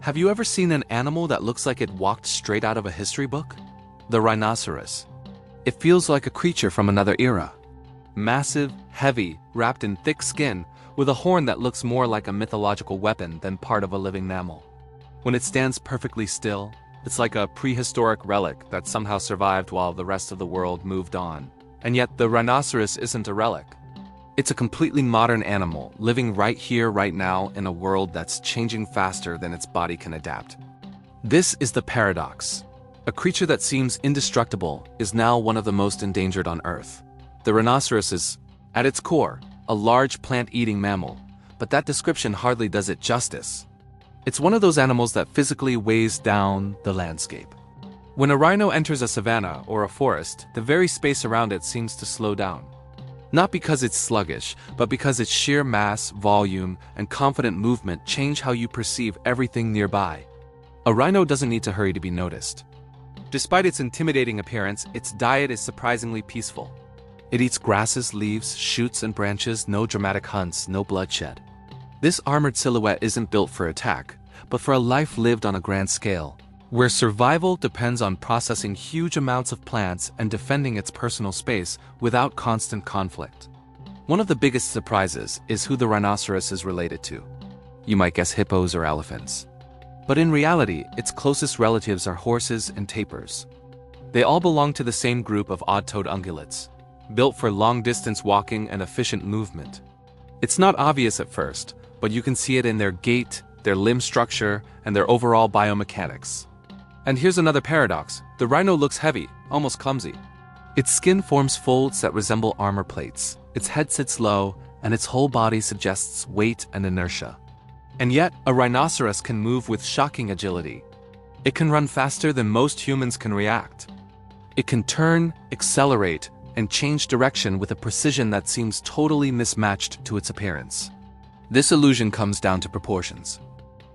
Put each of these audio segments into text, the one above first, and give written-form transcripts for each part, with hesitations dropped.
Have you ever seen an animal that looks like it walked straight out of a history book? The rhinoceros. It feels like a creature from another era. Massive, heavy, wrapped in thick skin, with a horn that looks more like a mythological weapon than part of a living mammal. When it stands perfectly still, it's like a prehistoric relic that somehow survived while the rest of the world moved on. And yet the rhinoceros isn't a relic. It's a completely modern animal, living right here, right now, in a world that's changing faster than its body can adapt. This is the paradox. A creature that seems indestructible is now one of the most endangered on Earth. The rhinoceros is, at its core, a large plant-eating mammal, but that description hardly does it justice. It's one of those animals that physically weighs down the landscape. When a rhino enters a savanna or a forest, the very space around it seems to slow down. Not because it's sluggish, but because its sheer mass, volume, and confident movement change how you perceive everything nearby. A rhino doesn't need to hurry to be noticed. Despite its intimidating appearance, its diet is surprisingly peaceful. It eats grasses, leaves, shoots, and branches, no dramatic hunts, no bloodshed. This armored silhouette isn't built for attack, but for a life lived on a grand scale, where survival depends on processing huge amounts of plants and defending its personal space without constant conflict. One of the biggest surprises is who the rhinoceros is related to. You might guess hippos or elephants. But in reality, its closest relatives are horses and tapirs. They all belong to the same group of odd-toed ungulates, built for long-distance walking and efficient movement. It's not obvious at first, but you can see it in their gait, their limb structure, and their overall biomechanics. And here's another paradox. The rhino looks heavy, almost clumsy. Its skin forms folds that resemble armor plates, its head sits low, and its whole body suggests weight and inertia. And yet, a rhinoceros can move with shocking agility. It can run faster than most humans can react. It can turn, accelerate, and change direction with a precision that seems totally mismatched to its appearance. This illusion comes down to proportions.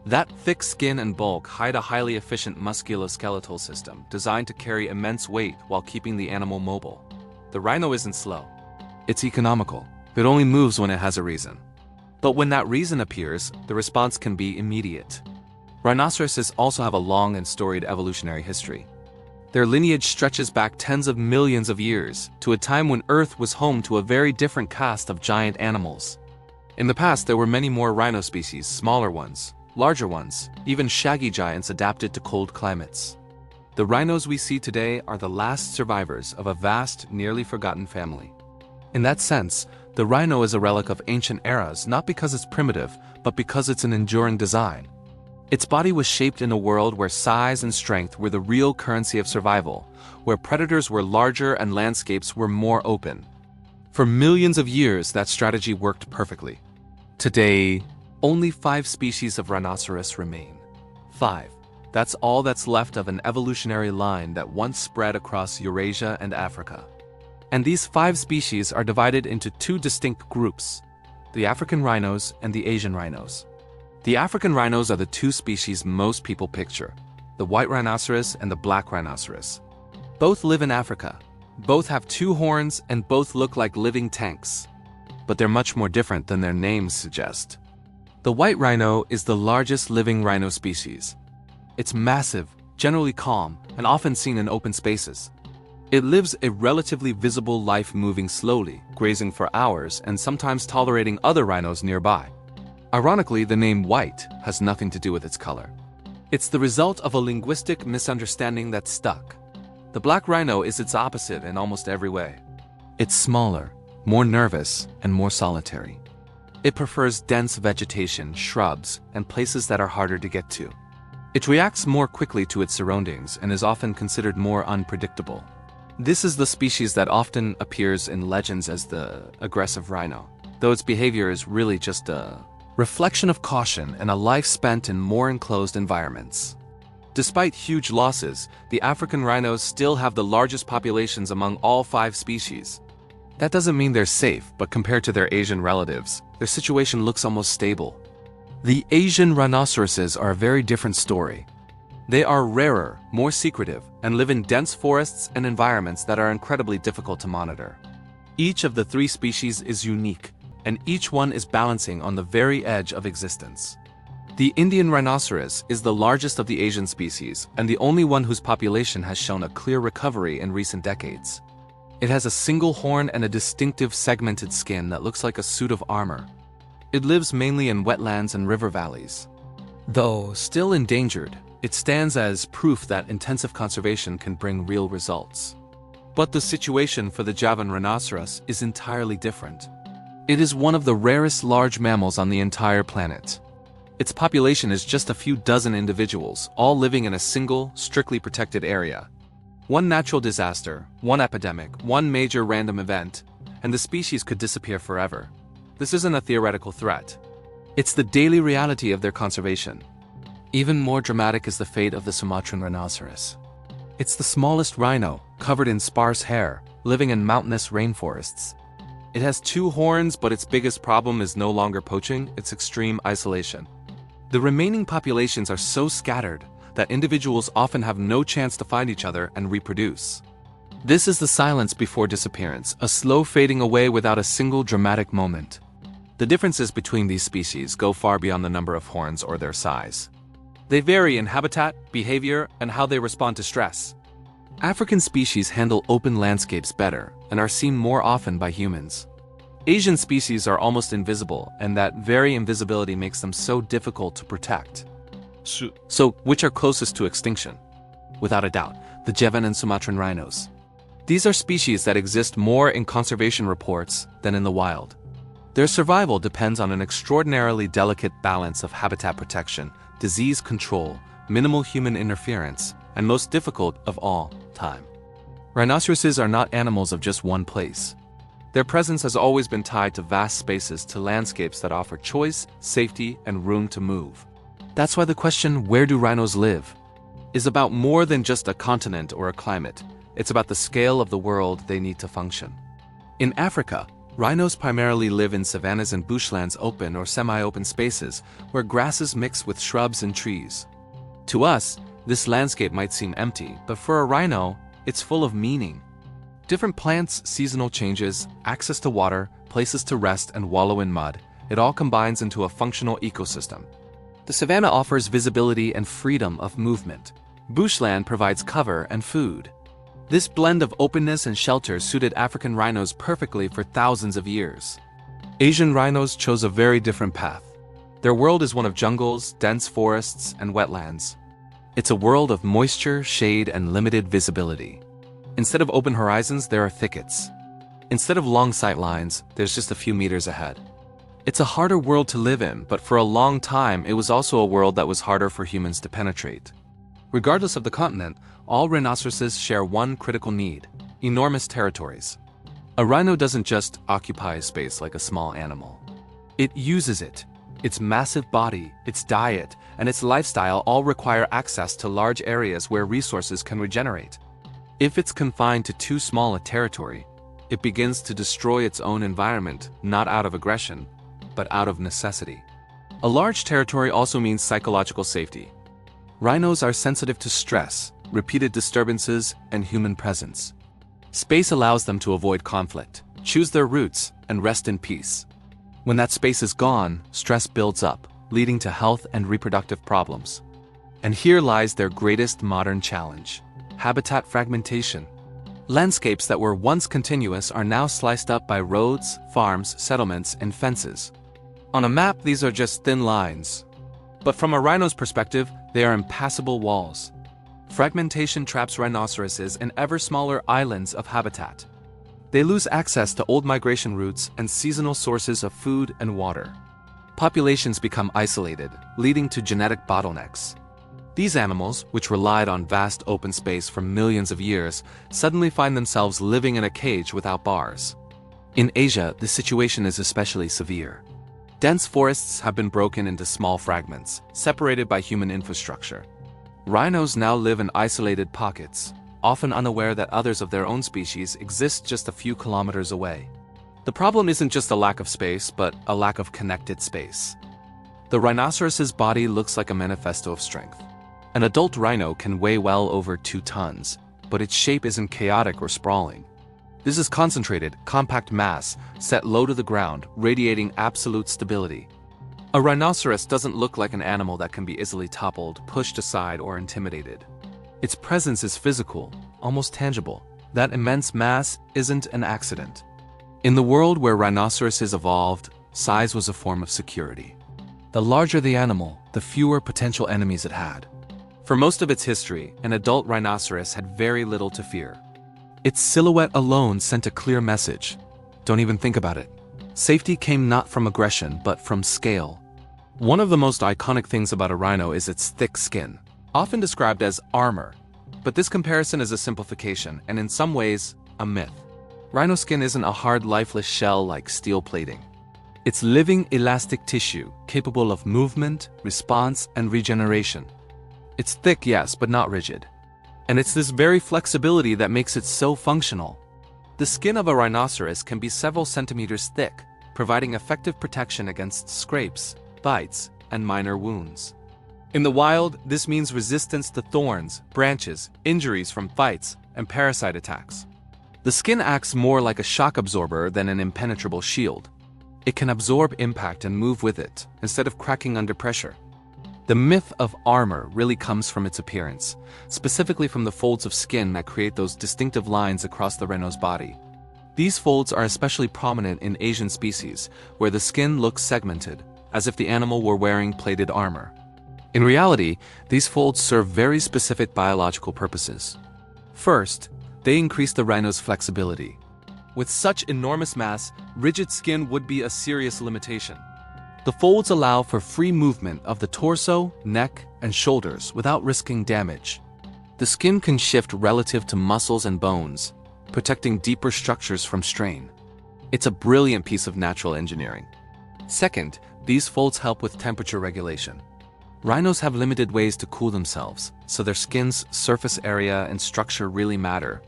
That thick skin and bulk hide a highly efficient musculoskeletal system designed to carry immense weight while keeping the animal mobile. The rhino isn't slow. It's economical. It only moves when it has a reason. But when that reason appears, the response can be immediate. Rhinoceroses also have a long and storied evolutionary history. Their lineage stretches back tens of millions of years, to a time when Earth was home to a very different caste of giant animals. In the past, there were many more rhino species, smaller ones, larger ones, even shaggy giants adapted to cold climates. The rhinos we see today are the last survivors of a vast, nearly forgotten family. In that sense, the rhino is a relic of ancient eras, not because it's primitive, but because it's an enduring design. Its body was shaped in a world where size and strength were the real currency of survival, where predators were larger and landscapes were more open. For millions of years, that strategy worked perfectly. Today, only 5 species of rhinoceros remain. 5. That's all that's left of an evolutionary line that once spread across Eurasia and Africa. And these 5 species are divided into 2 distinct groups: the African rhinos and the Asian rhinos. The African rhinos are the 2 species most people picture, the white rhinoceros and the black rhinoceros. Both live in Africa. Both have 2 horns and both look like living tanks. But they're much more different than their names suggest. The white rhino is the largest living rhino species. It's massive, generally calm, and often seen in open spaces. It lives a relatively visible life, moving slowly, grazing for hours, and sometimes tolerating other rhinos nearby. Ironically, the name white has nothing to do with its color. It's the result of a linguistic misunderstanding that stuck. The black rhino is its opposite in almost every way. It's smaller, more nervous, and more solitary. It prefers dense vegetation, shrubs, and places that are harder to get to. It reacts more quickly to its surroundings and is often considered more unpredictable. This is the species that often appears in legends as the aggressive rhino, though its behavior is really just a reflection of caution and a life spent in more enclosed environments. Despite huge losses, the African rhinos still have the largest populations among all 5 species. That doesn't mean they're safe, but compared to their Asian relatives, their situation looks almost stable. The Asian rhinoceroses are a very different story. They are rarer, more secretive, and live in dense forests and environments that are incredibly difficult to monitor. Each of the 3 species is unique, and each one is balancing on the very edge of existence. The Indian rhinoceros is the largest of the Asian species and the only one whose population has shown a clear recovery in recent decades. It has a single horn and a distinctive segmented skin that looks like a suit of armor. It lives mainly in wetlands and river valleys. Though still endangered, it stands as proof that intensive conservation can bring real results. But the situation for the Javan rhinoceros is entirely different. It is one of the rarest large mammals on the entire planet. Its population is just a few dozen individuals, all living in a single, strictly protected area. One natural disaster, one epidemic, one major random event, and the species could disappear forever. This isn't a theoretical threat. It's the daily reality of their conservation. Even more dramatic is the fate of the Sumatran rhinoceros. It's the smallest rhino, covered in sparse hair, living in mountainous rainforests. It has 2 horns, but its biggest problem is no longer poaching, it's extreme isolation. The remaining populations are so scattered that individuals often have no chance to find each other and reproduce. This is the silence before disappearance, a slow fading away without a single dramatic moment. The differences between these species go far beyond the number of horns or their size. They vary in habitat, behavior, and how they respond to stress. African species handle open landscapes better and are seen more often by humans. Asian species are almost invisible, and that very invisibility makes them so difficult to protect. So, which are closest to extinction? Without a doubt, the Javan and Sumatran rhinos. These are species that exist more in conservation reports than in the wild. Their survival depends on an extraordinarily delicate balance of habitat protection, disease control, minimal human interference, and most difficult of all, time. Rhinoceroses are not animals of just one place. Their presence has always been tied to vast spaces, to landscapes that offer choice, safety, and room to move. That's why the question, where do rhinos live, is about more than just a continent or a climate. It's about the scale of the world they need to function. In Africa, rhinos primarily live in savannas and bushlands, open or semi-open spaces where grasses mix with shrubs and trees. To us, this landscape might seem empty, but for a rhino, it's full of meaning. Different plants, seasonal changes, access to water, places to rest and wallow in mud, it all combines into a functional ecosystem. The savanna offers visibility and freedom of movement. Bushland provides cover and food. This blend of openness and shelter suited African rhinos perfectly for thousands of years. Asian rhinos chose a very different path. Their world is one of jungles, dense forests, and wetlands. It's a world of moisture, shade, and limited visibility. Instead of open horizons, there are thickets. Instead of long sight lines, there's just a few meters ahead. It's a harder world to live in, but for a long time, it was also a world that was harder for humans to penetrate. Regardless of the continent, all rhinoceroses share one critical need: enormous territories. A rhino doesn't just occupy space like a small animal. It uses it. Its massive body, its diet, and its lifestyle all require access to large areas where resources can regenerate. If it's confined to too small a territory, it begins to destroy its own environment, not out of aggression, but out of necessity. A large territory also means psychological safety. Rhinos are sensitive to stress, repeated disturbances, and human presence. Space allows them to avoid conflict, choose their routes, and rest in peace. When that space is gone, stress builds up, leading to health and reproductive problems. And here lies their greatest modern challenge: habitat fragmentation. Landscapes that were once continuous are now sliced up by roads, farms, settlements, and fences. On a map, these are just thin lines. But from a rhino's perspective, they are impassable walls. Fragmentation traps rhinoceroses in ever smaller islands of habitat. They lose access to old migration routes and seasonal sources of food and water. Populations become isolated, leading to genetic bottlenecks. These animals, which relied on vast open space for millions of years, suddenly find themselves living in a cage without bars. In Asia, the situation is especially severe. Dense forests have been broken into small fragments, separated by human infrastructure. Rhinos now live in isolated pockets, often unaware that others of their own species exist just a few kilometers away. The problem isn't just a lack of space, but a lack of connected space. The rhinoceros's body looks like a manifesto of strength. An adult rhino can weigh well over 2 tons, but its shape isn't chaotic or sprawling. This is concentrated, compact mass, set low to the ground, radiating absolute stability. A rhinoceros doesn't look like an animal that can be easily toppled, pushed aside, or intimidated. Its presence is physical, almost tangible. That immense mass isn't an accident. In the world where rhinoceroses evolved, size was a form of security. The larger the animal, the fewer potential enemies it had. For most of its history, an adult rhinoceros had very little to fear. Its silhouette alone sent a clear message. Don't even think about it. Safety came not from aggression, but from scale. One of the most iconic things about a rhino is its thick skin, often described as armor. But this comparison is a simplification, and in some ways, a myth. Rhino skin isn't a hard, lifeless shell like steel plating. It's living, elastic tissue, capable of movement, response, and regeneration. It's thick, yes, but not rigid. And it's this very flexibility that makes it so functional. The skin of a rhinoceros can be several centimeters thick, providing effective protection against scrapes, bites, and minor wounds. In the wild, this means resistance to thorns, branches, injuries from fights, and parasite attacks. The skin acts more like a shock absorber than an impenetrable shield. It can absorb impact and move with it, instead of cracking under pressure. The myth of armor really comes from its appearance, specifically from the folds of skin that create those distinctive lines across the rhino's body. These folds are especially prominent in Asian species, where the skin looks segmented, as if the animal were wearing plated armor. In reality, these folds serve very specific biological purposes. First, they increase the rhino's flexibility. With such enormous mass, rigid skin would be a serious limitation. The folds allow for free movement of the torso, neck, and shoulders without risking damage. The skin can shift relative to muscles and bones, protecting deeper structures from strain. It's a brilliant piece of natural engineering. Second, these folds help with temperature regulation. Rhinos have limited ways to cool themselves, so their skin's surface area and structure really matter.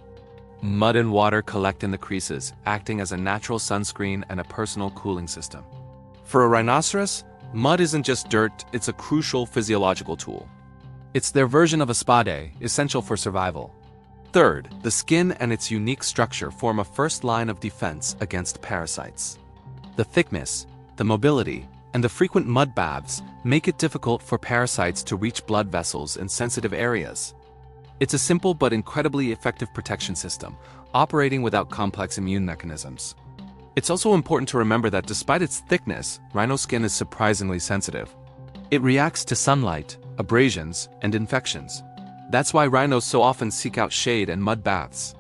Mud and water collect in the creases, acting as a natural sunscreen and a personal cooling system. For a rhinoceros, mud isn't just dirt, it's a crucial physiological tool. It's their version of a spa day, essential for survival. Third, the skin and its unique structure form a first line of defense against parasites. The thickness, the mobility, and the frequent mud baths make it difficult for parasites to reach blood vessels in sensitive areas. It's a simple but incredibly effective protection system, operating without complex immune mechanisms. It's also important to remember that despite its thickness, rhino skin is surprisingly sensitive. It reacts to sunlight, abrasions, and infections. That's why rhinos so often seek out shade and mud baths.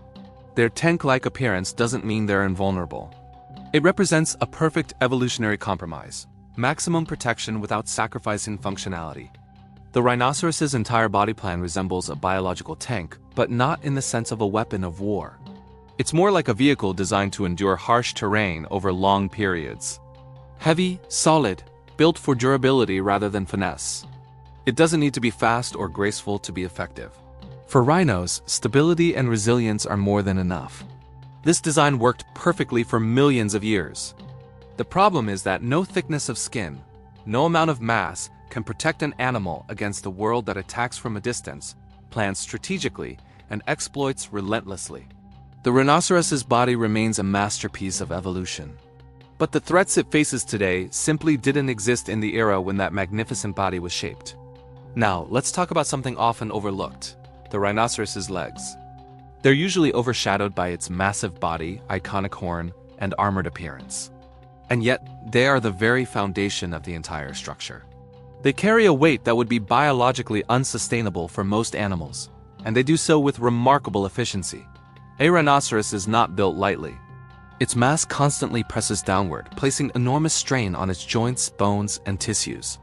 Their tank-like appearance doesn't mean they're invulnerable. It represents a perfect evolutionary compromise. Maximum protection without sacrificing functionality. The rhinoceros's entire body plan resembles a biological tank, but not in the sense of a weapon of war. It's more like a vehicle designed to endure harsh terrain over long periods. Heavy, solid, built for durability rather than finesse. It doesn't need to be fast or graceful to be effective. For rhinos, stability and resilience are more than enough. This design worked perfectly for millions of years. The problem is that no thickness of skin, no amount of mass can protect an animal against a world that attacks from a distance, plans strategically, and exploits relentlessly. The rhinoceros's body remains a masterpiece of evolution. But the threats it faces today simply didn't exist in the era when that magnificent body was shaped. Now, let's talk about something often overlooked: the rhinoceros's legs. They're usually overshadowed by its massive body, iconic horn, and armored appearance. And yet, they are the very foundation of the entire structure. They carry a weight that would be biologically unsustainable for most animals, and they do so with remarkable efficiency. A rhinoceros is not built lightly. Its mass constantly presses downward, placing enormous strain on its joints, bones, and tissues.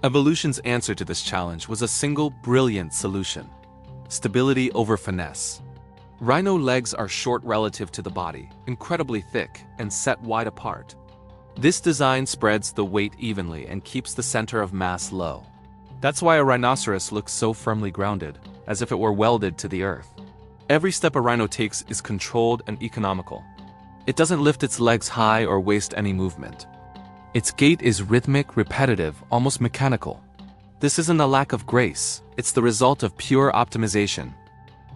Evolution's answer to this challenge was a single brilliant solution: stability over finesse. Rhino legs are short relative to the body, incredibly thick, and set wide apart. This design spreads the weight evenly and keeps the center of mass low. That's why a rhinoceros looks so firmly grounded, as if it were welded to the earth. Every step a rhino takes is controlled and economical. It doesn't lift its legs high or waste any movement. Its gait is rhythmic, repetitive, almost mechanical. This isn't a lack of grace, it's the result of pure optimization.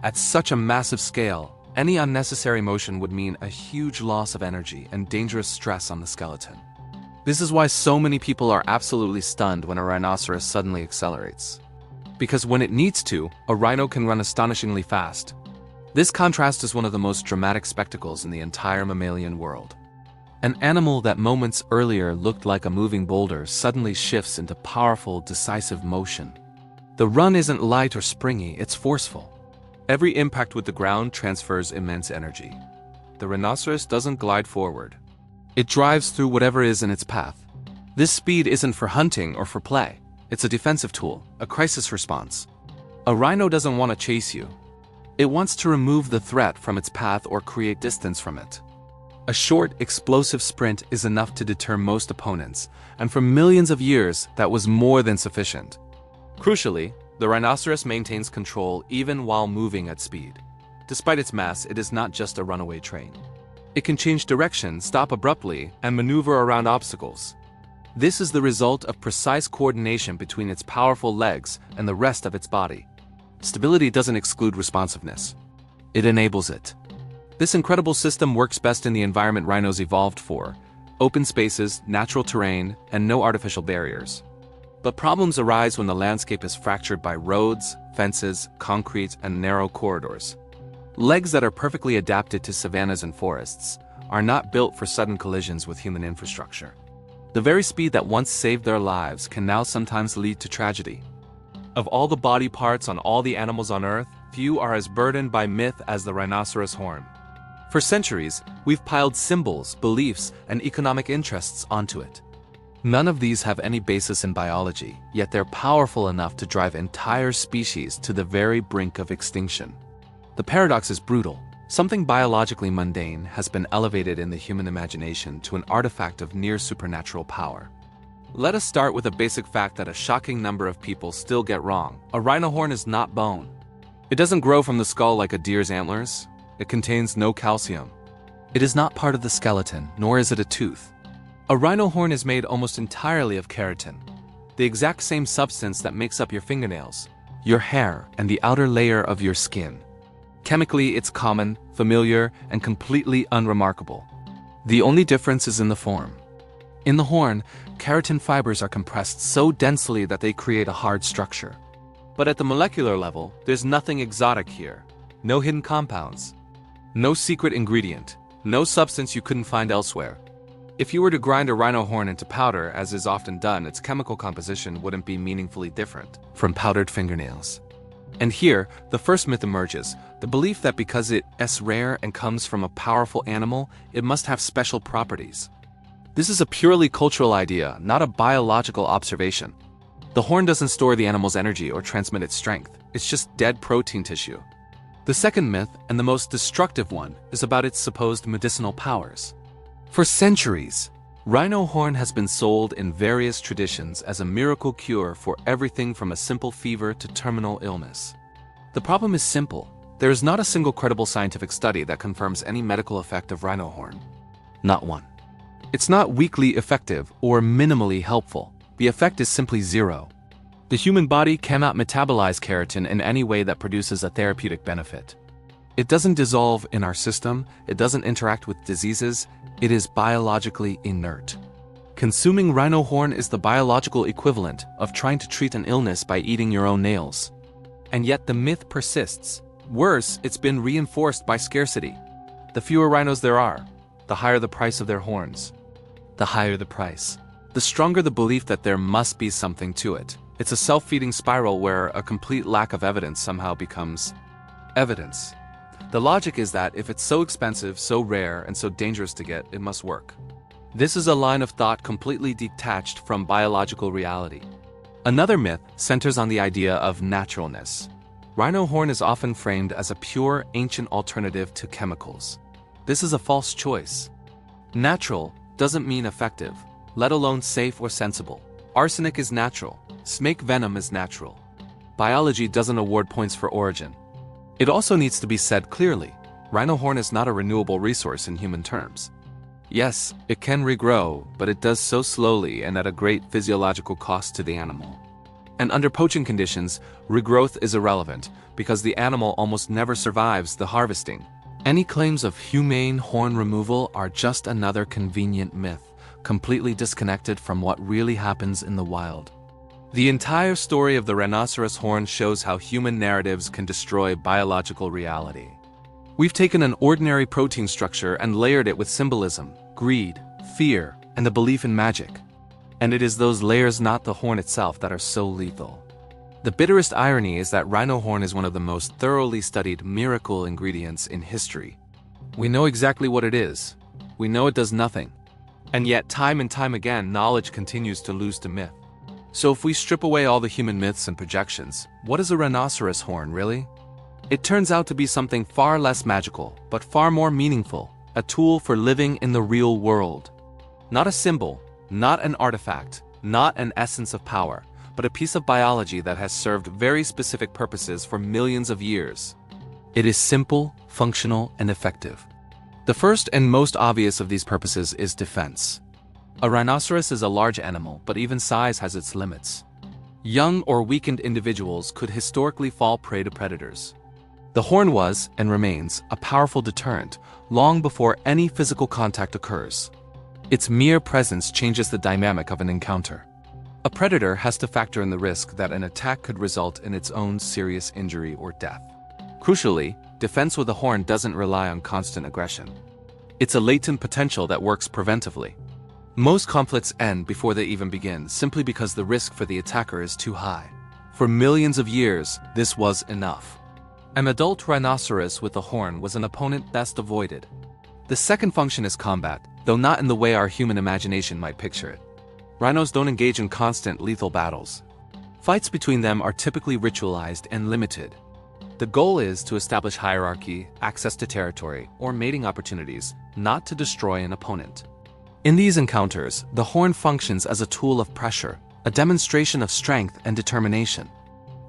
At such a massive scale, any unnecessary motion would mean a huge loss of energy and dangerous stress on the skeleton. This is why so many people are absolutely stunned when a rhinoceros suddenly accelerates. Because when it needs to, a rhino can run astonishingly fast. This contrast is one of the most dramatic spectacles in the entire mammalian world. An animal that moments earlier looked like a moving boulder suddenly shifts into powerful, decisive motion. The run isn't light or springy, it's forceful. Every impact with the ground transfers immense energy. The rhinoceros doesn't glide forward. It drives through whatever is in its path. This speed isn't for hunting or for play. It's a defensive tool, a crisis response. A rhino doesn't want to chase you. It wants to remove the threat from its path or create distance from it. A short, explosive sprint is enough to deter most opponents, and for millions of years, that was more than sufficient. Crucially, the rhinoceros maintains control even while moving at speed. Despite its mass, it is not just a runaway train. It can change direction, stop abruptly, and maneuver around obstacles. This is the result of precise coordination between its powerful legs and the rest of its body. Stability doesn't exclude responsiveness. It enables it. This incredible system works best in the environment rhinos evolved for: open spaces, natural terrain, and no artificial barriers. But problems arise when the landscape is fractured by roads, fences, concrete, and narrow corridors. Legs that are perfectly adapted to savannas and forests are not built for sudden collisions with human infrastructure. The very speed that once saved their lives can now sometimes lead to tragedy. Of all the body parts on all the animals on Earth, few are as burdened by myth as the rhinoceros horn. For centuries, we've piled symbols, beliefs, and economic interests onto it. None of these have any basis in biology, yet they're powerful enough to drive entire species to the very brink of extinction. The paradox is brutal. Something biologically mundane has been elevated in the human imagination to an artifact of near supernatural power. Let us start with a basic fact that a shocking number of people still get wrong. A rhino horn is not bone. It doesn't grow from the skull like a deer's antlers. It contains no calcium. It is not part of the skeleton, nor is it a tooth. A rhino horn is made almost entirely of keratin, the exact same substance that makes up your fingernails, your hair, and the outer layer of your skin. Chemically, it's common, familiar, and completely unremarkable. The only difference is in the form. In the horn, keratin fibers are compressed so densely that they create a hard structure. But at the molecular level, there's nothing exotic here. No hidden compounds. No secret ingredient. No substance you couldn't find elsewhere. If you were to grind a rhino horn into powder, as is often done, its chemical composition wouldn't be meaningfully different from powdered fingernails. And here, the first myth emerges, the belief that because it's rare and comes from a powerful animal, it must have special properties. This is a purely cultural idea, not a biological observation. The horn doesn't store the animal's energy or transmit its strength, it's just dead protein tissue. The second myth, and the most destructive one, is about its supposed medicinal powers. For centuries, rhino horn has been sold in various traditions as a miracle cure for everything from a simple fever to terminal illness. The problem is simple. There is not a single credible scientific study that confirms any medical effect of rhino horn. Not one. It's not weakly effective or minimally helpful. The effect is simply zero. The human body cannot metabolize keratin in any way that produces a therapeutic benefit. It doesn't dissolve in our system, it doesn't interact with diseases, it is biologically inert. Consuming rhino horn is the biological equivalent of trying to treat an illness by eating your own nails. And yet the myth persists. Worse, it's been reinforced by scarcity. The fewer rhinos there are, the higher the price of their horns. The higher the price, the stronger the belief that there must be something to it. It's a self-feeding spiral where a complete lack of evidence somehow becomes evidence. The logic is that if it's so expensive, so rare, and so dangerous to get, it must work. This is a line of thought completely detached from biological reality. Another myth centers on the idea of naturalness. Rhino horn is often framed as a pure, ancient alternative to chemicals. This is a false choice. Natural doesn't mean effective, let alone safe or sensible. Arsenic is natural. Snake venom is natural. Biology doesn't award points for origin. It also needs to be said clearly, rhino horn is not a renewable resource in human terms. Yes, it can regrow, but it does so slowly and at a great physiological cost to the animal. And under poaching conditions, regrowth is irrelevant because the animal almost never survives the harvesting. Any claims of humane horn removal are just another convenient myth, completely disconnected from what really happens in the wild. The entire story of the rhinoceros horn shows how human narratives can destroy biological reality. We've taken an ordinary protein structure and layered it with symbolism, greed, fear, and a belief in magic. And it is those layers, not the horn itself, that are so lethal. The bitterest irony is that rhino horn is one of the most thoroughly studied miracle ingredients in history. We know exactly what it is. We know it does nothing. And yet, time and time again, knowledge continues to lose to myth. So if we strip away all the human myths and projections, what is a rhinoceros horn, really? It turns out to be something far less magical, but far more meaningful, a tool for living in the real world. Not a symbol, not an artifact, not an essence of power, but a piece of biology that has served very specific purposes for millions of years. It is simple, functional, and effective. The first and most obvious of these purposes is defense. A rhinoceros is a large animal, but even size has its limits. Young or weakened individuals could historically fall prey to predators. The horn was, and remains, a powerful deterrent long before any physical contact occurs. Its mere presence changes the dynamic of an encounter. A predator has to factor in the risk that an attack could result in its own serious injury or death. Crucially, defense with a horn doesn't rely on constant aggression. It's a latent potential that works preventively. Most conflicts end before they even begin, simply because the risk for the attacker is too high. For millions of years, this was enough. An adult rhinoceros with a horn was an opponent best avoided. The second function is combat, though not in the way our human imagination might picture it. Rhinos don't engage in constant lethal battles. Fights between them are typically ritualized and limited. The goal is to establish hierarchy, access to territory, or mating opportunities, not to destroy an opponent. In these encounters, the horn functions as a tool of pressure, a demonstration of strength and determination.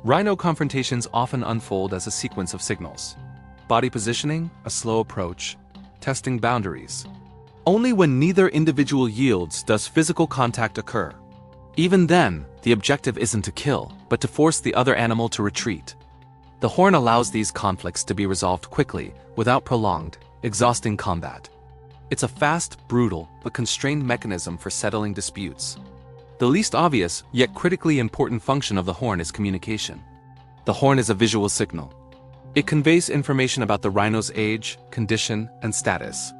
Rhino confrontations often unfold as a sequence of signals. Body positioning, a slow approach, testing boundaries. Only when neither individual yields does physical contact occur. Even then, the objective isn't to kill, but to force the other animal to retreat. The horn allows these conflicts to be resolved quickly, without prolonged, exhausting combat. It's a fast, brutal, but constrained mechanism for settling disputes. The least obvious, yet critically important function of the horn is communication. The horn is a visual signal. It conveys information about the rhino's age, condition, and status.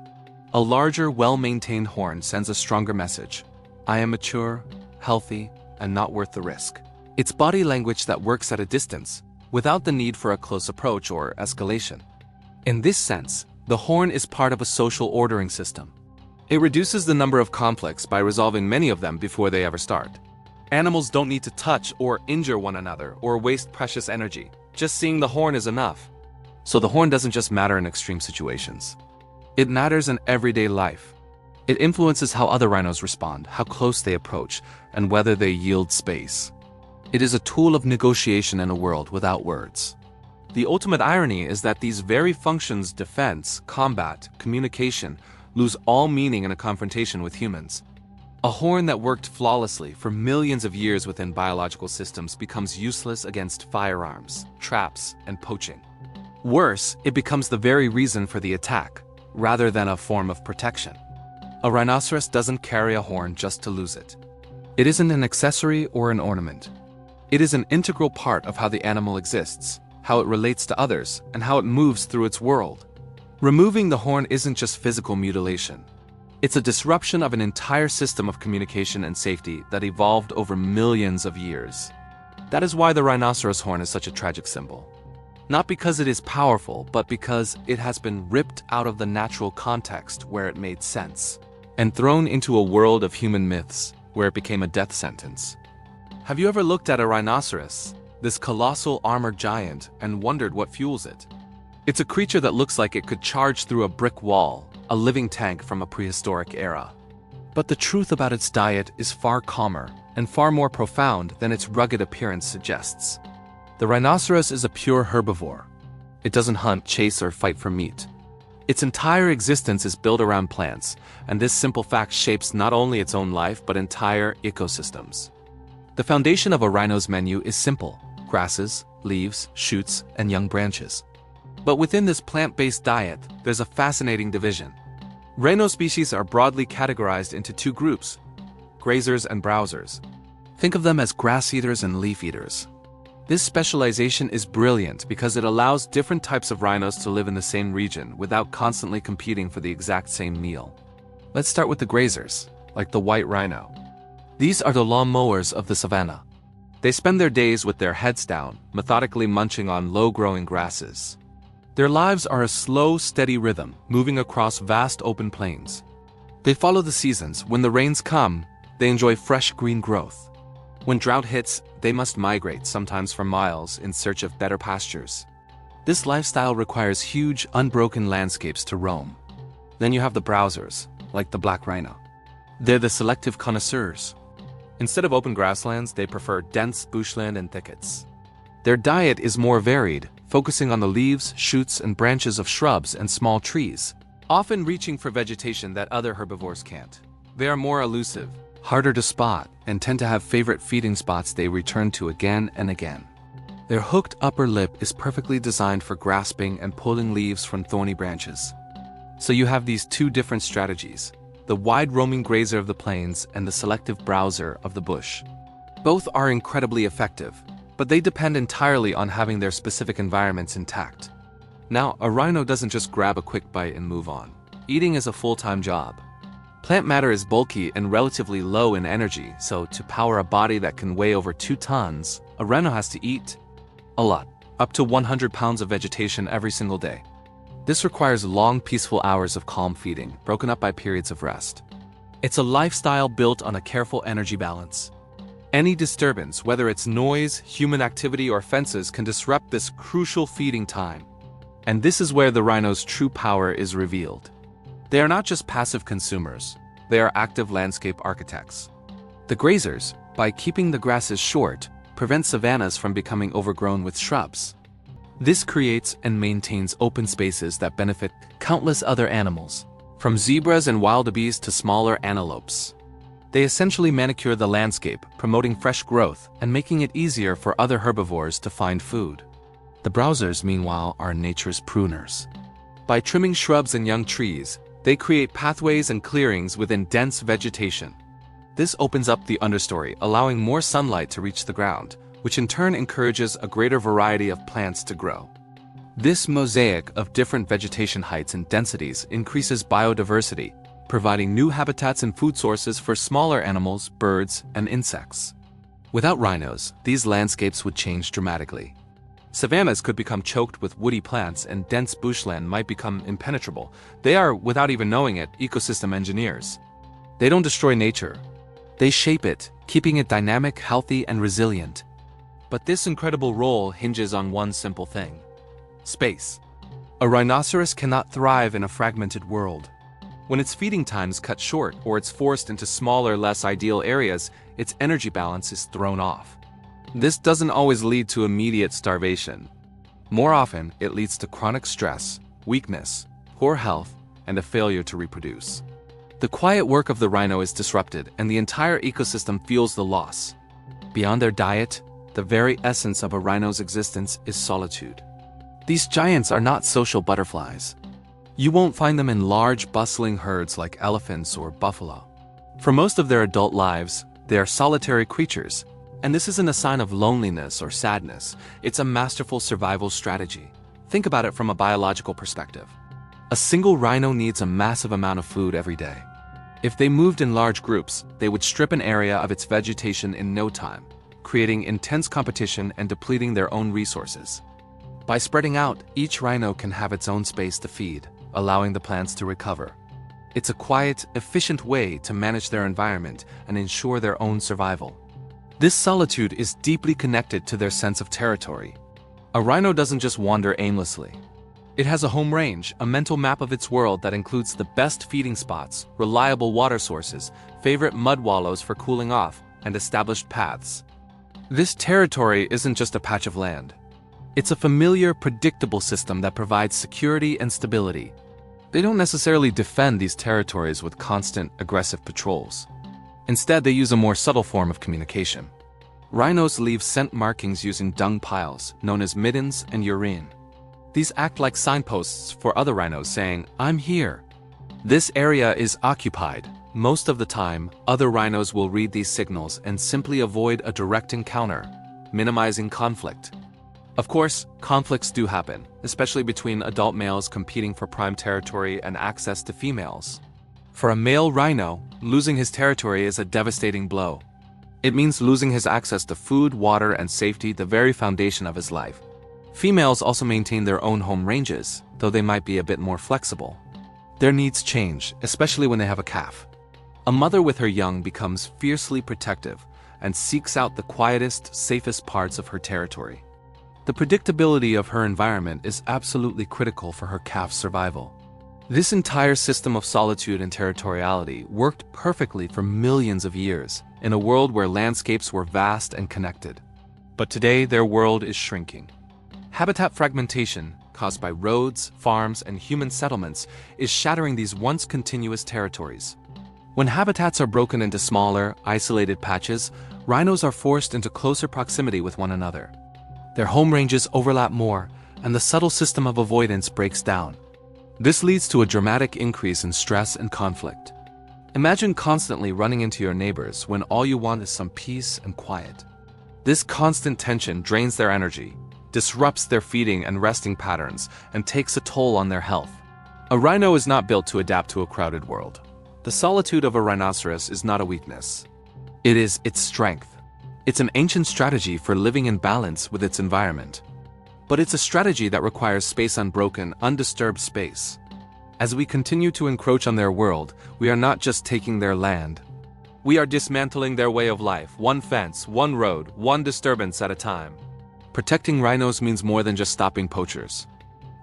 A larger, well-maintained horn sends a stronger message. I am mature, healthy, and not worth the risk. It's body language that works at a distance, without the need for a close approach or escalation. In this sense, the horn is part of a social ordering system. It reduces the number of conflicts by resolving many of them before they ever start. Animals don't need to touch or injure one another or waste precious energy. Just seeing the horn is enough. So the horn doesn't just matter in extreme situations. It matters in everyday life. It influences how other rhinos respond, how close they approach, and whether they yield space. It is a tool of negotiation in a world without words. The ultimate irony is that these very functions, defense, combat, communication, lose all meaning in a confrontation with humans. A horn that worked flawlessly for millions of years within biological systems becomes useless against firearms, traps, and poaching. Worse, it becomes the very reason for the attack, rather than a form of protection. A rhinoceros doesn't carry a horn just to lose it. It isn't an accessory or an ornament. It is an integral part of how the animal exists, how it relates to others, and how it moves through its world. Removing the horn isn't just physical mutilation. It's a disruption of an entire system of communication and safety that evolved over millions of years. That is why the rhinoceros horn is such a tragic symbol. Not because it is powerful, but because it has been ripped out of the natural context where it made sense, and thrown into a world of human myths where it became a death sentence. Have you ever looked at a rhinoceros, this colossal armored giant, and wondered what fuels it? It's a creature that looks like it could charge through a brick wall, a living tank from a prehistoric era. But the truth about its diet is far calmer and far more profound than its rugged appearance suggests. The rhinoceros is a pure herbivore. It doesn't hunt, chase, or fight for meat. Its entire existence is built around plants, and this simple fact shapes not only its own life but entire ecosystems. The foundation of a rhino's menu is simple: grasses, leaves, shoots, and young branches. But within this plant-based diet, there's a fascinating division. Rhino species are broadly categorized into two groups: grazers and browsers. Think of them as grass eaters and leaf eaters. This specialization is brilliant because it allows different types of rhinos to live in the same region without constantly competing for the exact same meal. Let's start with the grazers, like the white rhino. These are the lawnmowers of the savanna. They spend their days with their heads down, methodically munching on low-growing grasses. Their lives are a slow, steady rhythm, moving across vast open plains. They follow the seasons. When the rains come, they enjoy fresh green growth. When drought hits, they must migrate, sometimes for miles, in search of better pastures. This lifestyle requires huge, unbroken landscapes to roam. Then you have the browsers, like the black rhino. They're the selective connoisseurs. Instead of open grasslands, they prefer dense bushland and thickets. Their diet is more varied, focusing on the leaves, shoots, and branches of shrubs and small trees, often reaching for vegetation that other herbivores can't. They are more elusive, harder to spot, and tend to have favorite feeding spots they return to again and again. Their hooked upper lip is perfectly designed for grasping and pulling leaves from thorny branches. So you have these two different strategies: the wide-roaming grazer of the plains and the selective browser of the bush. Both are incredibly effective, but they depend entirely on having their specific environments intact. Now, a rhino doesn't just grab a quick bite and move on. Eating is a full-time job. Plant matter is bulky and relatively low in energy, so to power a body that can weigh over 2 tons, a rhino has to eat a lot, up to 100 pounds of vegetation every single day. This requires long, peaceful hours of calm feeding, broken up by periods of rest. It's a lifestyle built on a careful energy balance. Any disturbance, whether it's noise, human activity, or fences, can disrupt this crucial feeding time. And this is where the rhino's true power is revealed. They are not just passive consumers, they are active landscape architects. The grazers, by keeping the grasses short, prevent savannas from becoming overgrown with shrubs. This creates and maintains open spaces that benefit countless other animals, from zebras and wildebeest to smaller antelopes. They essentially manicure the landscape, promoting fresh growth and making it easier for other herbivores to find food. The browsers, meanwhile, are nature's pruners. By trimming shrubs and young trees, they create pathways and clearings within dense vegetation. This opens up the understory, allowing more sunlight to reach the ground, which in turn encourages a greater variety of plants to grow. This mosaic of different vegetation heights and densities increases biodiversity, providing new habitats and food sources for smaller animals, birds, and insects. Without rhinos, these landscapes would change dramatically. Savannas could become choked with woody plants and dense bushland might become impenetrable. They are, without even knowing it, ecosystem engineers. They don't destroy nature. They shape it, keeping it dynamic, healthy, and resilient. But this incredible role hinges on one simple thing: space. A rhinoceros cannot thrive in a fragmented world. When its feeding times cut short or it's forced into smaller, less ideal areas, its energy balance is thrown off. This doesn't always lead to immediate starvation. More often, it leads to chronic stress, weakness, poor health, and a failure to reproduce. The quiet work of the rhino is disrupted, and the entire ecosystem feels the loss. Beyond their diet, the very essence of a rhino's existence is solitude. These giants are not social butterflies. You won't find them in large, bustling herds like elephants or buffalo. For most of their adult lives, they are solitary creatures. And this isn't a sign of loneliness or sadness. It's a masterful survival strategy. Think about it from a biological perspective. A single rhino needs a massive amount of food every day. If they moved in large groups, they would strip an area of its vegetation in no time, creating intense competition and depleting their own resources. By spreading out, each rhino can have its own space to feed, allowing the plants to recover. It's a quiet, efficient way to manage their environment and ensure their own survival. This solitude is deeply connected to their sense of territory. A rhino doesn't just wander aimlessly. It has a home range, a mental map of its world that includes the best feeding spots, reliable water sources, favorite mud wallows for cooling off, and established paths. This territory isn't just a patch of land. It's a familiar, predictable system that provides security and stability. They don't necessarily defend these territories with constant, aggressive patrols. Instead, they use a more subtle form of communication. Rhinos leave scent markings using dung piles, known as middens and urine. These act like signposts for other rhinos saying, "I'm here." This area is occupied. Most of the time, other rhinos will read these signals and simply avoid a direct encounter, minimizing conflict. Of course, conflicts do happen, especially between adult males competing for prime territory and access to females. For a male rhino, losing his territory is a devastating blow. It means losing his access to food, water, and safety, the very foundation of his life. Females also maintain their own home ranges, though they might be a bit more flexible. Their needs change, especially when they have a calf. A mother with her young becomes fiercely protective and seeks out the quietest, safest parts of her territory. The predictability of her environment is absolutely critical for her calf's survival. This entire system of solitude and territoriality worked perfectly for millions of years in a world where landscapes were vast and connected. But today, their world is shrinking. Habitat fragmentation, caused by roads, farms, and human settlements, is shattering these once continuous territories. When habitats are broken into smaller, isolated patches, rhinos are forced into closer proximity with one another. Their home ranges overlap more, and the subtle system of avoidance breaks down. This leads to a dramatic increase in stress and conflict. Imagine constantly running into your neighbors when all you want is some peace and quiet. This constant tension drains their energy, disrupts their feeding and resting patterns, and takes a toll on their health. A rhino is not built to adapt to a crowded world. The solitude of a rhinoceros is not a weakness. It is its strength. It's an ancient strategy for living in balance with its environment. But it's a strategy that requires space, unbroken, undisturbed space. As we continue to encroach on their world, we are not just taking their land. We are dismantling their way of life, one fence, one road, one disturbance at a time. Protecting rhinos means more than just stopping poachers.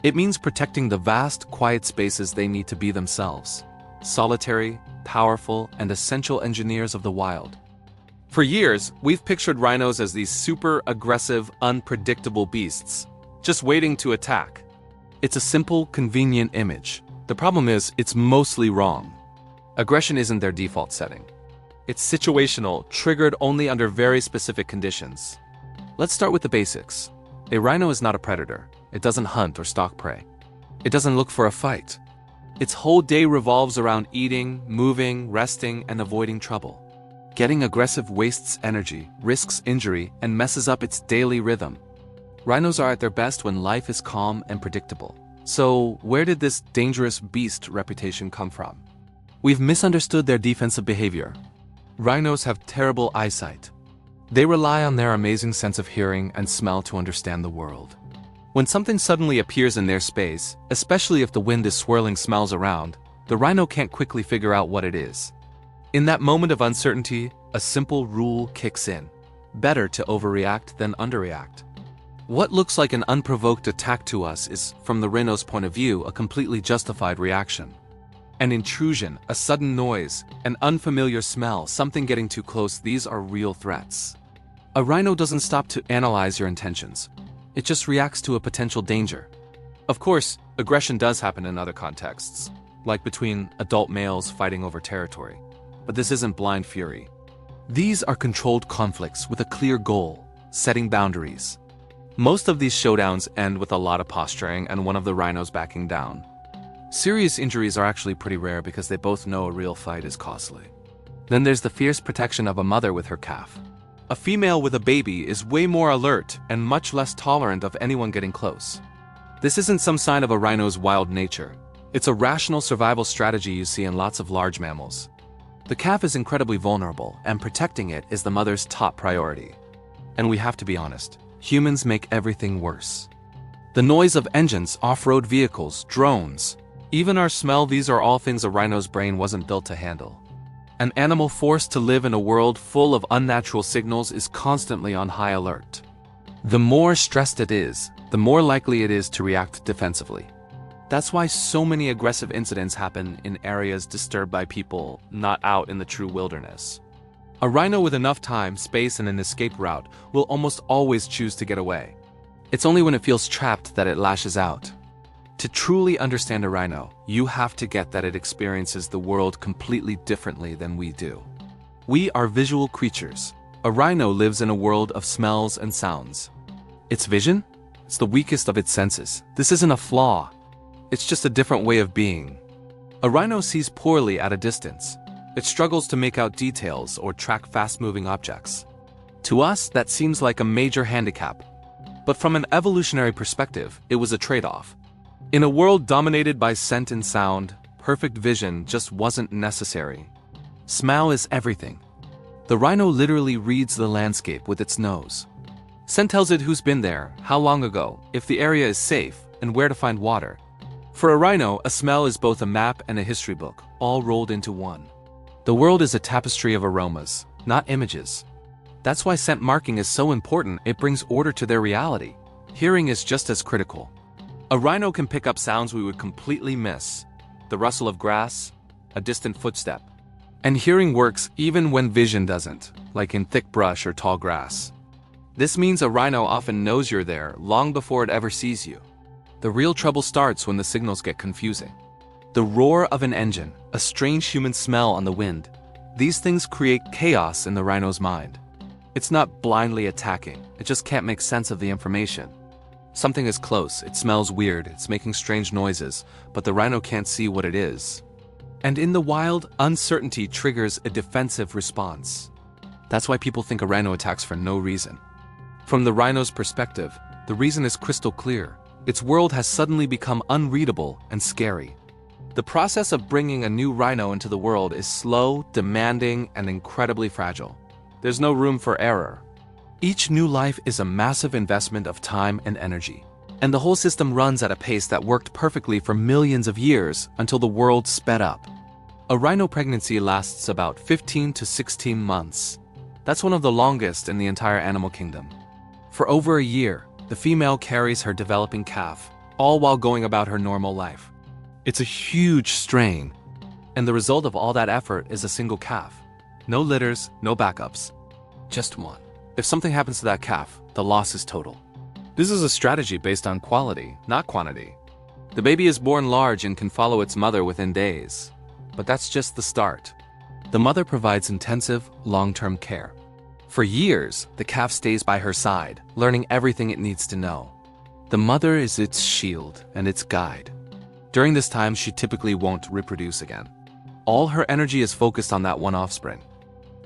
It means protecting the vast, quiet spaces they need to be themselves. Solitary, powerful, and essential engineers of the wild. For years, we've pictured rhinos as these super aggressive, unpredictable beasts, just waiting to attack. It's a simple, convenient image. The problem is, it's mostly wrong. Aggression isn't their default setting. It's situational, triggered only under very specific conditions. Let's start with the basics. A rhino is not a predator. It doesn't hunt or stalk prey. It doesn't look for a fight. Its whole day revolves around eating, moving, resting, and avoiding trouble. Getting aggressive wastes energy, risks injury, and messes up its daily rhythm. Rhinos are at their best when life is calm and predictable. So, where did this dangerous beast reputation come from? We've misunderstood their defensive behavior. Rhinos have terrible eyesight. They rely on their amazing sense of hearing and smell to understand the world. When something suddenly appears in their space, especially if the wind is swirling smells around, the rhino can't quickly figure out what it is. In that moment of uncertainty, a simple rule kicks in. Better to overreact than underreact. What looks like an unprovoked attack to us is, from the rhino's point of view, a completely justified reaction. An intrusion, a sudden noise, an unfamiliar smell, something getting too close, these are real threats. A rhino doesn't stop to analyze your intentions. It just reacts to a potential danger. Of course, aggression does happen in other contexts, like between adult males fighting over territory. But this isn't blind fury. These are controlled conflicts with a clear goal, setting boundaries. Most of these showdowns end with a lot of posturing and one of the rhinos backing down. Serious injuries are actually pretty rare because they both know a real fight is costly. Then there's the fierce protection of a mother with her calf. A female with a baby is way more alert and much less tolerant of anyone getting close. This isn't some sign of a rhino's wild nature. It's a rational survival strategy you see in lots of large mammals. The calf is incredibly vulnerable, and protecting it is the mother's top priority. And we have to be honest, humans make everything worse. The noise of engines, off-road vehicles, drones, even our smell, these are all things a rhino's brain wasn't built to handle. An animal forced to live in a world full of unnatural signals is constantly on high alert. The more stressed it is, the more likely it is to react defensively. That's why so many aggressive incidents happen in areas disturbed by people, not out in the true wilderness. A rhino with enough time, space, and an escape route will almost always choose to get away. It's only when it feels trapped that it lashes out. To truly understand a rhino, you have to get that it experiences the world completely differently than we do. We are visual creatures. A rhino lives in a world of smells and sounds. Its vision? It's the weakest of its senses. This isn't a flaw. It's just a different way of being. A rhino sees poorly at a distance. It struggles to make out details or track fast-moving objects. To us, that seems like a major handicap. But from an evolutionary perspective, it was a trade-off. In a world dominated by scent and sound, perfect vision just wasn't necessary. Smell is everything. The rhino literally reads the landscape with its nose. Scent tells it who's been there, how long ago, if the area is safe, and where to find water. For a rhino, a smell is both a map and a history book, all rolled into one. The world is a tapestry of aromas, not images. That's why scent marking is so important. It brings order to their reality. Hearing is just as critical. A rhino can pick up sounds we would completely miss. The rustle of grass, a distant footstep. And hearing works even when vision doesn't, like in thick brush or tall grass. This means a rhino often knows you're there long before it ever sees you. The real trouble starts when the signals get confusing. The roar of an engine, a strange human smell on the wind. These things create chaos in the rhino's mind. It's not blindly attacking, it just can't make sense of the information. Something is close, it smells weird, it's making strange noises, but the rhino can't see what it is. And in the wild, uncertainty triggers a defensive response. That's why people think a rhino attacks for no reason. From the rhino's perspective, the reason is crystal clear. Its world has suddenly become unreadable and scary. The process of bringing a new rhino into the world is slow, demanding, and incredibly fragile. There's no room for error. Each new life is a massive investment of time and energy. And the whole system runs at a pace that worked perfectly for millions of years until the world sped up. A rhino pregnancy lasts about 15 to 16 months. That's one of the longest in the entire animal kingdom. For over a year, the female carries her developing calf, all while going about her normal life. It's a huge strain, and the result of all that effort is a single calf. No litters, no backups. Just one. If something happens to that calf, the loss is total. This is a strategy based on quality, not quantity. The baby is born large and can follow its mother within days. But that's just the start. The mother provides intensive, long-term care. For years, the calf stays by her side, learning everything it needs to know. The mother is its shield and its guide. During this time, she typically won't reproduce again. All her energy is focused on that one offspring.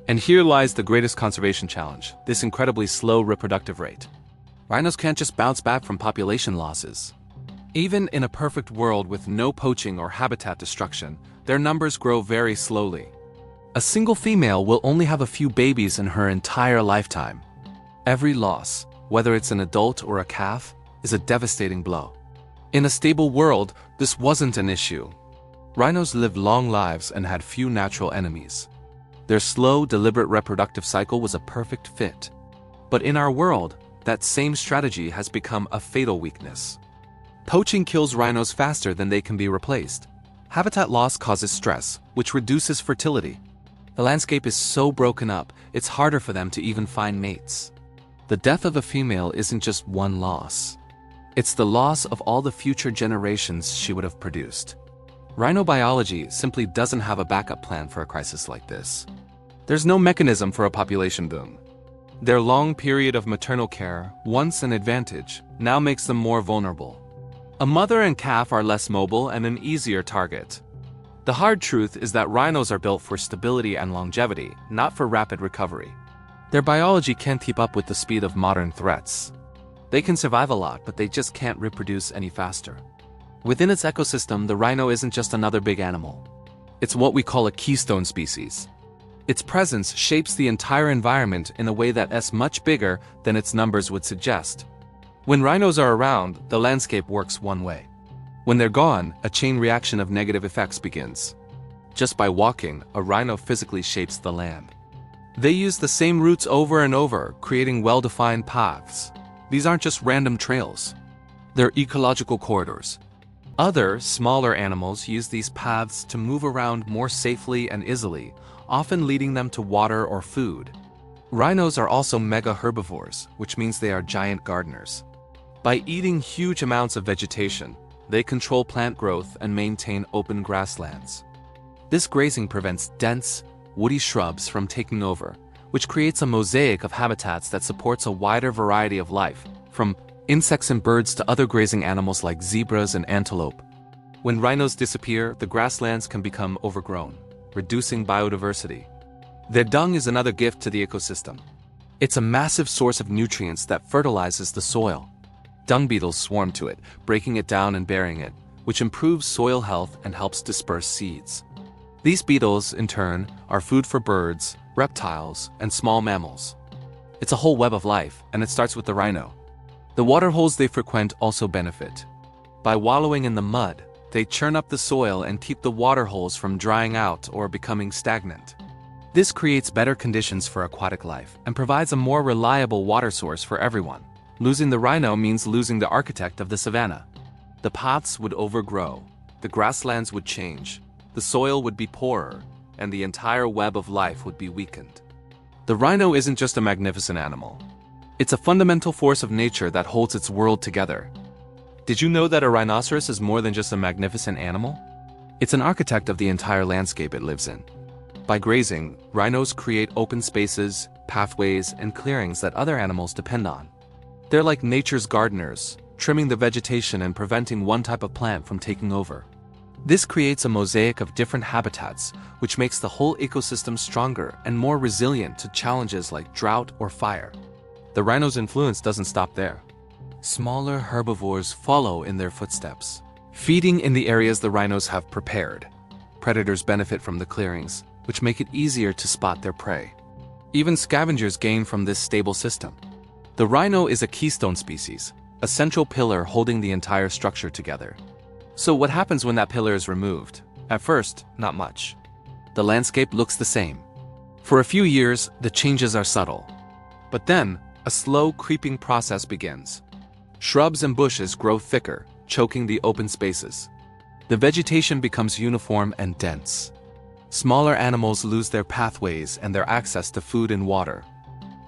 And here lies the greatest conservation challenge, this incredibly slow reproductive rate. Rhinos can't just bounce back from population losses. Even in a perfect world with no poaching or habitat destruction, their numbers grow very slowly. A single female will only have a few babies in her entire lifetime. Every loss, whether it's an adult or a calf, is a devastating blow. In a stable world, this wasn't an issue. Rhinos lived long lives and had few natural enemies. Their slow, deliberate reproductive cycle was a perfect fit. But in our world, that same strategy has become a fatal weakness. Poaching kills rhinos faster than they can be replaced. Habitat loss causes stress, which reduces fertility. The landscape is so broken up, it's harder for them to even find mates. The death of a female isn't just one loss. It's the loss of all the future generations she would have produced. Rhino biology simply doesn't have a backup plan for a crisis like this. There's no mechanism for a population boom. Their long period of maternal care, once an advantage, now makes them more vulnerable. A mother and calf are less mobile and an easier target. The hard truth is that rhinos are built for stability and longevity, not for rapid recovery. Their biology can't keep up with the speed of modern threats. They can survive a lot, but they just can't reproduce any faster. Within its ecosystem, the rhino isn't just another big animal. It's what we call a keystone species. Its presence shapes the entire environment in a way that is much bigger than its numbers would suggest. When rhinos are around, the landscape works one way. When they're gone, a chain reaction of negative effects begins. Just by walking, a rhino physically shapes the land. They use the same routes over and over, creating well-defined paths. These aren't just random trails. They're ecological corridors. Other, smaller animals use these paths to move around more safely and easily, often leading them to water or food. Rhinos are also mega herbivores, which means they are giant gardeners. By eating huge amounts of vegetation, they control plant growth and maintain open grasslands. This grazing prevents dense, woody shrubs from taking over, which creates a mosaic of habitats that supports a wider variety of life, from insects and birds to other grazing animals like zebras and antelope. When rhinos disappear, the grasslands can become overgrown, reducing biodiversity. Their dung is another gift to the ecosystem. It's a massive source of nutrients that fertilizes the soil. Dung beetles swarm to it, breaking it down and burying it, which improves soil health and helps disperse seeds. These beetles, in turn, are food for birds, reptiles, and small mammals. It's a whole web of life, and it starts with the rhino. The water holes they frequent also benefit. By wallowing in the mud, they churn up the soil and keep the water holes from drying out or becoming stagnant. This creates better conditions for aquatic life and provides a more reliable water source for everyone. Losing the rhino means losing the architect of the savanna. The paths would overgrow, the grasslands would change, the soil would be poorer, and the entire web of life would be weakened. The rhino isn't just a magnificent animal. It's a fundamental force of nature that holds its world together. Did you know that a rhinoceros is more than just a magnificent animal? It's an architect of the entire landscape it lives in. By grazing, rhinos create open spaces, pathways, and clearings that other animals depend on. They're like nature's gardeners, trimming the vegetation and preventing one type of plant from taking over. This creates a mosaic of different habitats, which makes the whole ecosystem stronger and more resilient to challenges like drought or fire. The rhino's influence doesn't stop there. Smaller herbivores follow in their footsteps, feeding in the areas the rhinos have prepared. Predators benefit from the clearings, which make it easier to spot their prey. Even scavengers gain from this stable system. The rhino is a keystone species, a central pillar holding the entire structure together. So what happens when that pillar is removed? At first, not much. The landscape looks the same. For a few years, the changes are subtle. But then, a slow creeping process begins. Shrubs and bushes grow thicker, choking the open spaces. The vegetation becomes uniform and dense. Smaller animals lose their pathways and their access to food and water.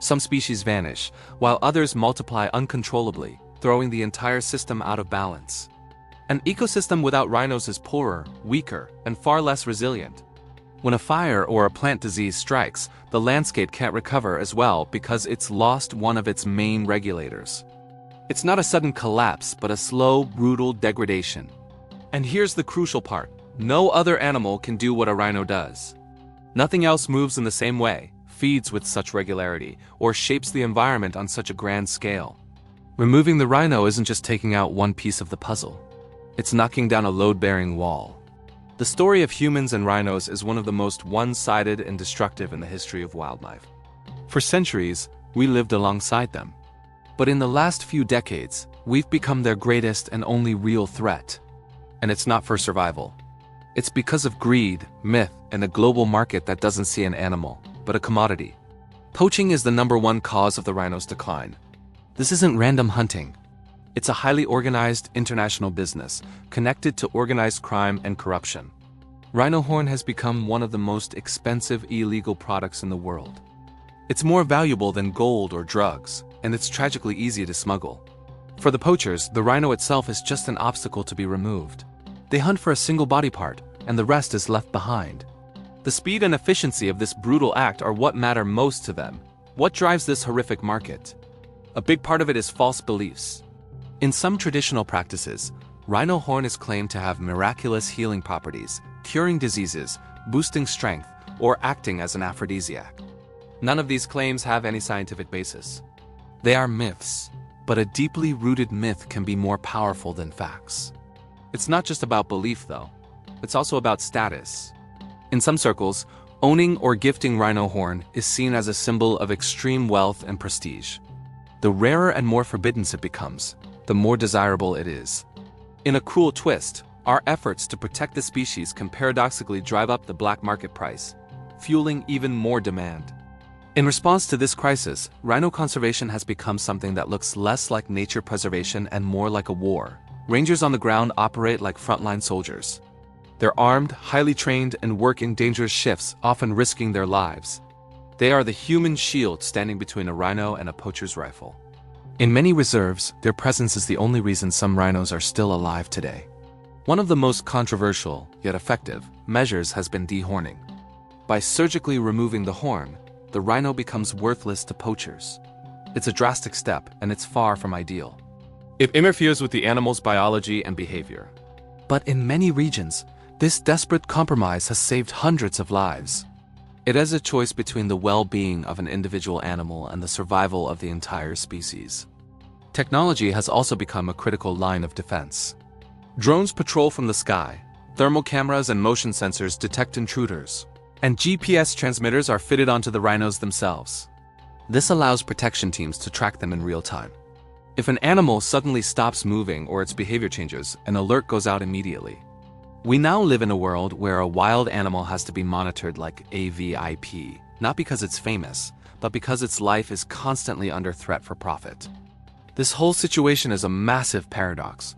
Some species vanish, while others multiply uncontrollably, throwing the entire system out of balance. An ecosystem without rhinos is poorer, weaker, and far less resilient. When a fire or a plant disease strikes, the landscape can't recover as well because it's lost one of its main regulators. It's not a sudden collapse, but a slow, brutal degradation. And here's the crucial part. No other animal can do what a rhino does. Nothing else moves in the same way, feeds with such regularity, or shapes the environment on such a grand scale. Removing the rhino isn't just taking out one piece of the puzzle. It's knocking down a load-bearing wall. The story of humans and rhinos is one of the most one-sided and destructive in the history of wildlife. For centuries, we lived alongside them. But in the last few decades, we've become their greatest and only real threat. And it's not for survival. It's because of greed, myth, and a global market that doesn't see an animal, but a commodity. Poaching is the #1 cause of the rhino's decline. This isn't random hunting. It's a highly organized international business, connected to organized crime and corruption. Rhino horn has become one of the most expensive illegal products in the world. It's more valuable than gold or drugs, and it's tragically easy to smuggle. For the poachers, the rhino itself is just an obstacle to be removed. They hunt for a single body part, and the rest is left behind. The speed and efficiency of this brutal act are what matter most to them. What drives this horrific market? A big part of it is false beliefs. In some traditional practices, rhino horn is claimed to have miraculous healing properties, curing diseases, boosting strength, or acting as an aphrodisiac. None of these claims have any scientific basis. They are myths, but a deeply rooted myth can be more powerful than facts. It's not just about belief, though. It's also about status. In some circles, owning or gifting rhino horn is seen as a symbol of extreme wealth and prestige. The rarer and more forbidden it becomes, the more desirable it is. In a cruel twist, our efforts to protect the species can paradoxically drive up the black market price, fueling even more demand. In response to this crisis, rhino conservation has become something that looks less like nature preservation and more like a war. Rangers on the ground operate like frontline soldiers. They're armed, highly trained, and work in dangerous shifts, often risking their lives. They are the human shield standing between a rhino and a poacher's rifle. In many reserves, their presence is the only reason some rhinos are still alive today. One of the most controversial, yet effective, measures has been dehorning. By surgically removing the horn, the rhino becomes worthless to poachers. It's a drastic step, and it's far from ideal. It interferes with the animal's biology and behavior. But in many regions, this desperate compromise has saved hundreds of lives. It is a choice between the well-being of an individual animal and the survival of the entire species. Technology has also become a critical line of defense. Drones patrol from the sky, thermal cameras and motion sensors detect intruders, and GPS transmitters are fitted onto the rhinos themselves. This allows protection teams to track them in real time. If an animal suddenly stops moving or its behavior changes, an alert goes out immediately. We now live in a world where a wild animal has to be monitored like a VIP, not because it's famous, but because its life is constantly under threat for profit. This whole situation is a massive paradox.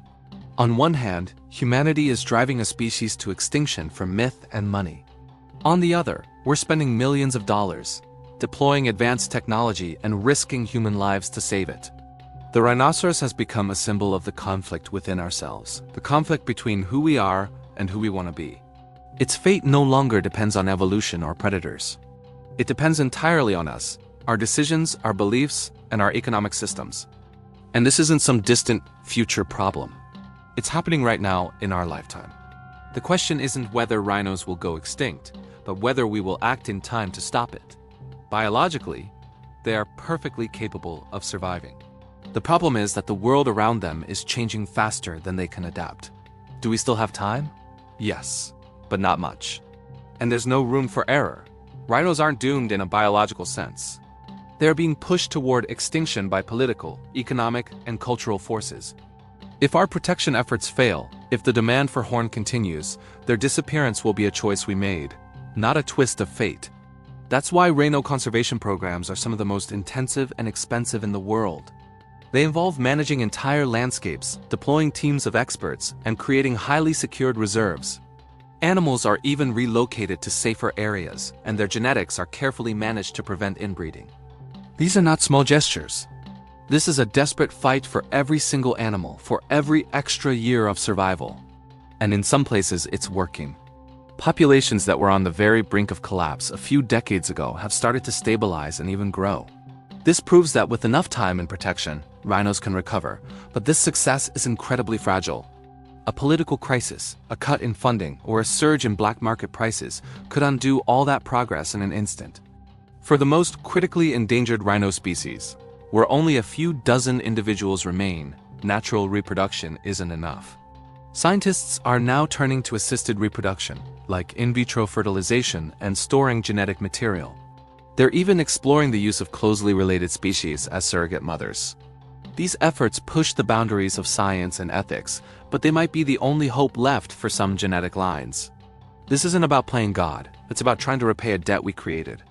On one hand, humanity is driving a species to extinction for myth and money. On the other, we're spending millions of dollars, deploying advanced technology and risking human lives to save it. The rhinoceros has become a symbol of the conflict within ourselves, the conflict between who we are and who we want to be. Its fate no longer depends on evolution or predators. It depends entirely on us, our decisions, our beliefs, and our economic systems. And this isn't some distant future problem. It's happening right now in our lifetime. The question isn't whether rhinos will go extinct, but whether we will act in time to stop it. Biologically, they are perfectly capable of surviving. The problem is that the world around them is changing faster than they can adapt. Do we still have time? Yes, but not much. And there's no room for error. Rhinos aren't doomed in a biological sense. They are being pushed toward extinction by political, economic, and cultural forces. If our protection efforts fail, if the demand for horn continues, their disappearance will be a choice we made, not a twist of fate. That's why rhino conservation programs are some of the most intensive and expensive in the world. They involve managing entire landscapes, deploying teams of experts, and creating highly secured reserves. Animals are even relocated to safer areas, and their genetics are carefully managed to prevent inbreeding. These are not small gestures. This is a desperate fight for every single animal, for every extra year of survival. And in some places, it's working. Populations that were on the very brink of collapse a few decades ago have started to stabilize and even grow. This proves that with enough time and protection, rhinos can recover, but this success is incredibly fragile. A political crisis, a cut in funding, or a surge in black market prices could undo all that progress in an instant. For the most critically endangered rhino species, where only a few dozen individuals remain, natural reproduction isn't enough. Scientists are now turning to assisted reproduction, like in vitro fertilization and storing genetic material. They're even exploring the use of closely related species as surrogate mothers. These efforts push the boundaries of science and ethics, but they might be the only hope left for some genetic lines. This isn't about playing God, it's about trying to repay a debt we created.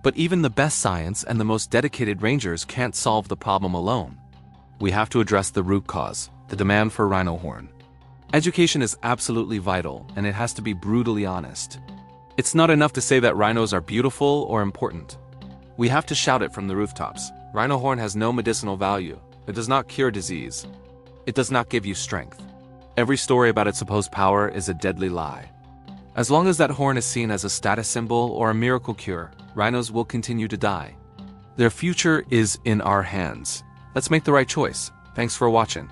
But even the best science and the most dedicated rangers can't solve the problem alone. We have to address the root cause, the demand for rhino horn. Education is absolutely vital, and it has to be brutally honest. It's not enough to say that rhinos are beautiful or important. We have to shout it from the rooftops. Rhino horn has no medicinal value. It does not cure disease. It does not give you strength. Every story about its supposed power is a deadly lie. As long as that horn is seen as a status symbol or a miracle cure, rhinos will continue to die. Their future is in our hands. Let's make the right choice. Thanks for watching.